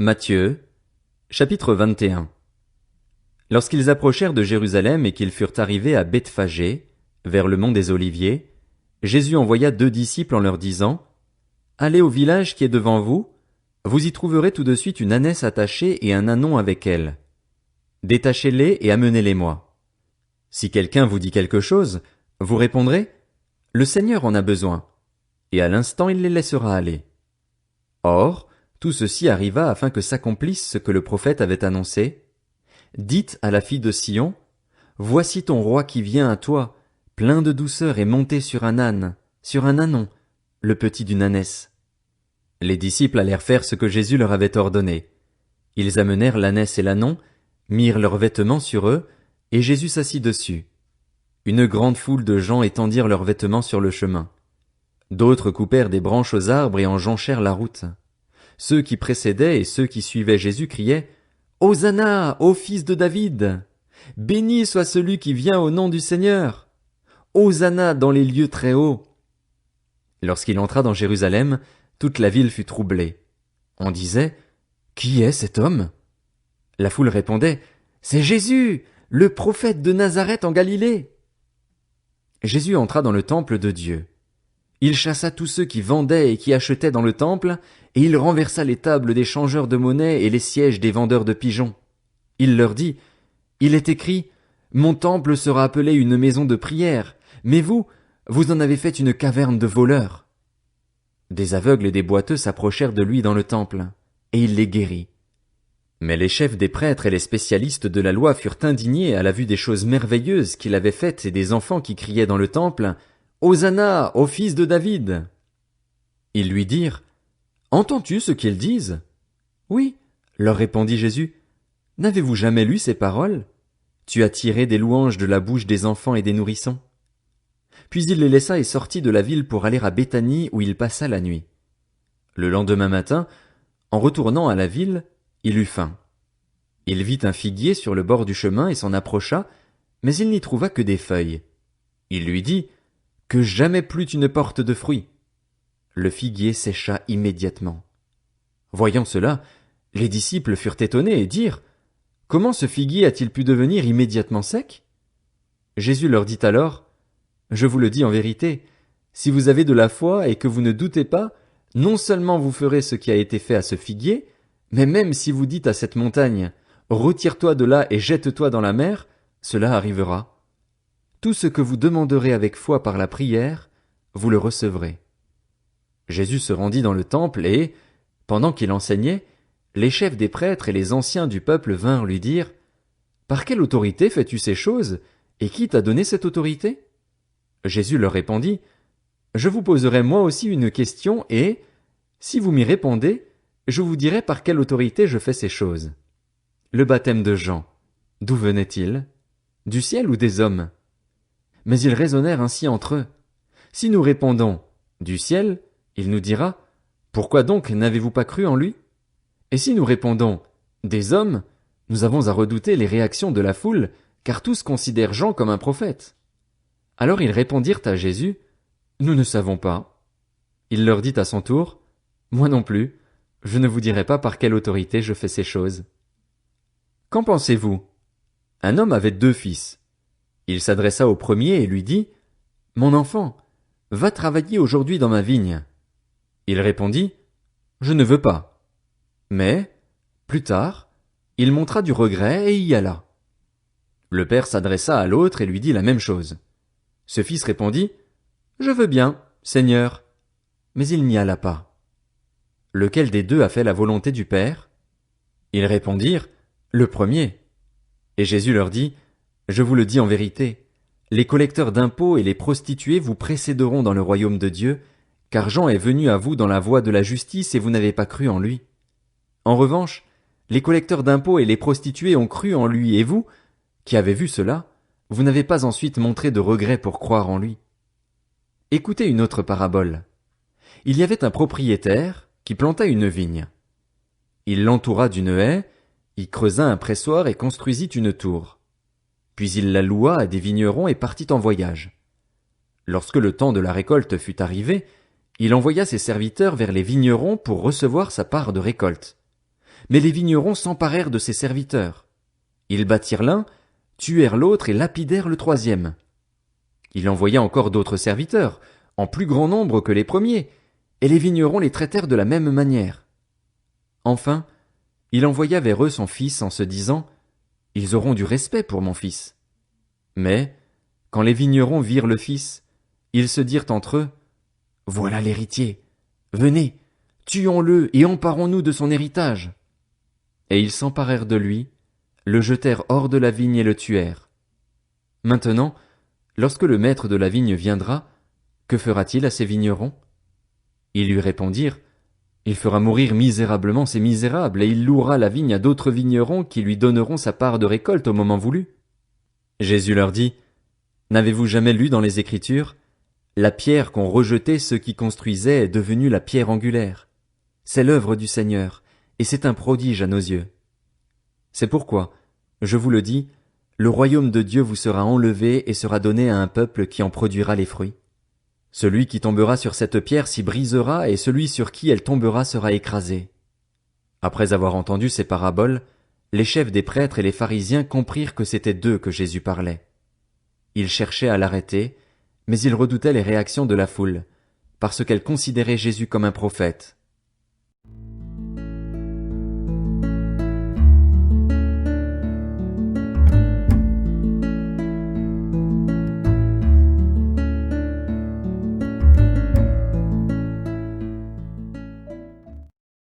Matthieu, chapitre 21. Lorsqu'ils approchèrent de Jérusalem et qu'ils furent arrivés à Bethphagée, vers le mont des Oliviers, Jésus envoya 2 disciples en leur disant, « Allez au village qui est devant vous, vous y trouverez tout de suite une ânesse attachée et un ânon avec elle. Détachez-les et amenez-les-moi. Si quelqu'un vous dit quelque chose, vous répondrez, « Le Seigneur en a besoin. » Et à l'instant il les laissera aller. Or, tout ceci arriva afin que s'accomplisse ce que le prophète avait annoncé. Dites à la fille de Sion, Voici ton roi qui vient à toi, plein de douceur et monté sur un âne, sur un ânon, le petit d'une ânesse. Les disciples allèrent faire ce que Jésus leur avait ordonné. Ils amenèrent l'ânesse et l'ânon, mirent leurs vêtements sur eux, et Jésus s'assit dessus. Une grande foule de gens étendirent leurs vêtements sur le chemin. D'autres coupèrent des branches aux arbres et en jonchèrent la route. Ceux qui précédaient et ceux qui suivaient Jésus criaient « Hosanna, ô fils de David! Béni soit celui qui vient au nom du Seigneur! Hosanna dans les lieux très hauts! » Lorsqu'il entra dans Jérusalem, toute la ville fut troublée. On disait « Qui est cet homme ?» La foule répondait « C'est Jésus, le prophète de Nazareth en Galilée !» Jésus entra dans le temple de Dieu. Il chassa tous ceux qui vendaient et qui achetaient dans le temple, et il renversa les tables des changeurs de monnaie et les sièges des vendeurs de pigeons. Il leur dit, « Il est écrit, mon temple sera appelé une maison de prière, mais vous en avez fait une caverne de voleurs. » Des aveugles et des boiteux s'approchèrent de lui dans le temple, et il les guérit. Mais les chefs des prêtres et les spécialistes de la loi furent indignés à la vue des choses merveilleuses qu'il avait faites et des enfants qui criaient dans le temple, Hosanna, ô fils de David! Ils lui dirent, Entends-tu ce qu'ils disent? Oui, leur répondit Jésus. N'avez-vous jamais lu ces paroles? Tu as tiré des louanges de la bouche des enfants et des nourrissons. Puis il les laissa et sortit de la ville pour aller à Béthanie où il passa la nuit. Le lendemain matin, en retournant à la ville, il eut faim. Il vit un figuier sur le bord du chemin et s'en approcha, mais il n'y trouva que des feuilles. Il lui dit, que jamais plus tu ne portes de fruits. Le figuier sécha immédiatement. Voyant cela, les disciples furent étonnés et dirent, Comment ce figuier a-t-il pu devenir immédiatement sec? Jésus leur dit alors, Je vous le dis en vérité, si vous avez de la foi et que vous ne doutez pas, non seulement vous ferez ce qui a été fait à ce figuier, mais même si vous dites à cette montagne, Retire-toi de là et jette-toi dans la mer, cela arrivera. Tout ce que vous demanderez avec foi par la prière, vous le recevrez. Jésus se rendit dans le temple et, pendant qu'il enseignait, les chefs des prêtres et les anciens du peuple vinrent lui dire, « Par quelle autorité fais-tu ces choses, et qui t'a donné cette autorité ?» Jésus leur répondit, « Je vous poserai moi aussi une question et, si vous m'y répondez, je vous dirai par quelle autorité je fais ces choses. Le baptême de Jean, d'où venait-il? Du ciel ou des hommes? » Mais ils raisonnèrent ainsi entre eux. Si nous répondons « du ciel », il nous dira « Pourquoi donc n'avez-vous pas cru en lui ?» Et si nous répondons « des hommes », nous avons à redouter les réactions de la foule, car tous considèrent Jean comme un prophète. Alors ils répondirent à Jésus « Nous ne savons pas. » Il leur dit à son tour « Moi non plus, je ne vous dirai pas par quelle autorité je fais ces choses. » Qu'en pensez-vous? Un homme avait 2 fils. Il s'adressa au premier et lui dit, « Mon enfant, va travailler aujourd'hui dans ma vigne. » Il répondit, « Je ne veux pas. » Mais, plus tard, il montra du regret et y alla. Le père s'adressa à l'autre et lui dit la même chose. Ce fils répondit, « Je veux bien, Seigneur. » Mais il n'y alla pas. Lequel des 2 a fait la volonté du père? Ils répondirent, « Le premier. » Et Jésus leur dit, « Je vous le dis en vérité, les collecteurs d'impôts et les prostituées vous précéderont dans le royaume de Dieu, car Jean est venu à vous dans la voie de la justice et vous n'avez pas cru en lui. En revanche, les collecteurs d'impôts et les prostituées ont cru en lui et vous, qui avez vu cela, vous n'avez pas ensuite montré de regret pour croire en lui. Écoutez une autre parabole. Il y avait un propriétaire qui planta une vigne. Il l'entoura d'une haie, y creusa un pressoir et construisit une tour. Puis il la loua à des vignerons et partit en voyage. Lorsque le temps de la récolte fut arrivé, il envoya ses serviteurs vers les vignerons pour recevoir sa part de récolte. Mais les vignerons s'emparèrent de ses serviteurs. Ils battirent l'un, tuèrent l'autre et lapidèrent le troisième. Il envoya encore d'autres serviteurs, en plus grand nombre que les premiers, et les vignerons les traitèrent de la même manière. Enfin, il envoya vers eux son fils en se disant, « Ils auront du respect pour mon fils. » Mais, quand les vignerons virent le fils, ils se dirent entre eux, « Voilà l'héritier. Venez, tuons-le et emparons-nous de son héritage. » Et ils s'emparèrent de lui, le jetèrent hors de la vigne et le tuèrent. Maintenant, lorsque le maître de la vigne viendra, que fera-t-il à ces vignerons? Ils lui répondirent, il fera mourir misérablement ces misérables, et il louera la vigne à d'autres vignerons qui lui donneront sa part de récolte au moment voulu. Jésus leur dit, n'avez-vous jamais lu dans les Écritures, la pierre qu'ont rejetée ceux qui construisaient est devenue la pierre angulaire. C'est l'œuvre du Seigneur, et c'est un prodige à nos yeux. C'est pourquoi, je vous le dis, le royaume de Dieu vous sera enlevé et sera donné à un peuple qui en produira les fruits. Celui qui tombera sur cette pierre s'y brisera, et celui sur qui elle tombera sera écrasé. Après avoir entendu ces paraboles, les chefs des prêtres et les pharisiens comprirent que c'était d'eux que Jésus parlait. Ils cherchaient à l'arrêter, mais ils redoutaient les réactions de la foule, parce qu'elle considérait Jésus comme un prophète.